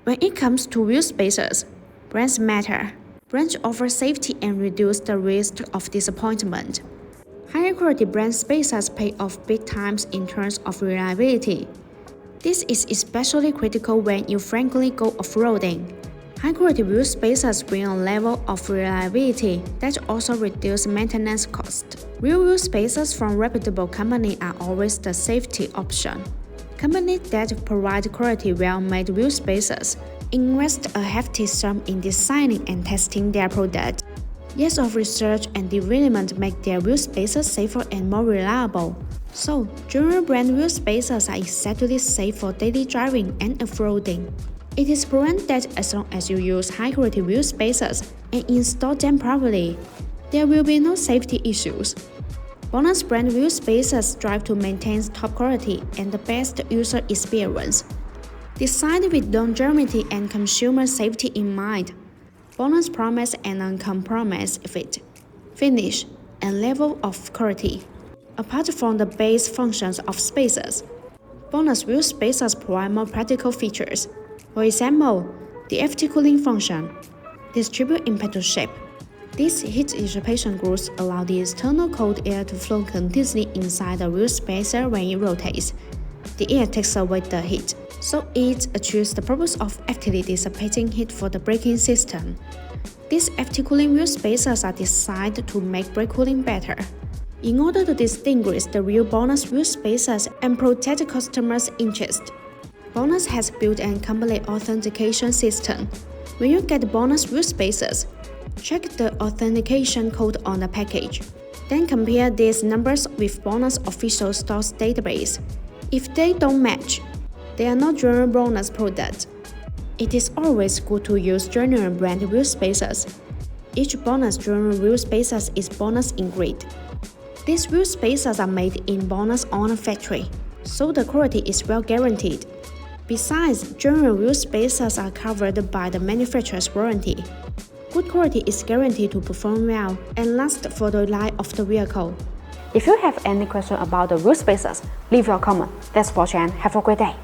When it comes to wheel spacers, brands matter. Brands offer safety and reduce the risk of disappointment. Higher quality brand spacers pay off big times in terms of reliability. This is especially critical when you frequently go off-roading. High-quality wheel spacers bring a level of reliability that also reduces maintenance costs. Real wheel spacers from reputable companies are always the safety option. Companies that provide quality well-made wheel spacers invest a hefty sum in designing and testing their product. Years of research and development make their wheel spacers safer and more reliable. So, general brand wheel spacers are exactly safe for daily driving and off-roading. It is proven that as long as you use high-quality wheel spacers and install them properly, there will be no safety issues. BONOSS brand wheel spacers strive to maintain top quality and the best user experience. Designed with longevity and consumer safety in mind, BONOSS promises an uncompromised fit, finish, and level of quality. Apart from the base functions of spacers, BONOSS wheel spacers provide more practical features. For example, the FT cooling function, distribute impetus shape. These heat dissipation grooves allow the external cold air to flow continuously inside the wheel spacer when it rotates. The air takes away the heat, so it achieves the purpose of actively dissipating heat for the braking system. These FT cooling wheel spacers are designed to make brake cooling better. In order to distinguish the real BONOSS wheel spacers and protect customers' interest, BONOSS has built a complete authentication system. When you get BONOSS wheel spacers, check the authentication code on the package. Then compare these numbers with BONOSS official stores database. If they don't match, they are not general BONOSS products. It is always good to use genuine brand wheel spacers. Each BONOSS general wheel spacers is BONOSS in grade. These wheel spacers are made in BONOSS own factory, so the quality is well guaranteed. Besides, general wheel spacers are covered by the manufacturer's warranty. Good quality is guaranteed to perform well and last for the life of the vehicle. If you have any question about the wheel spacers, leave your comment. Thanks for watching and have a great day.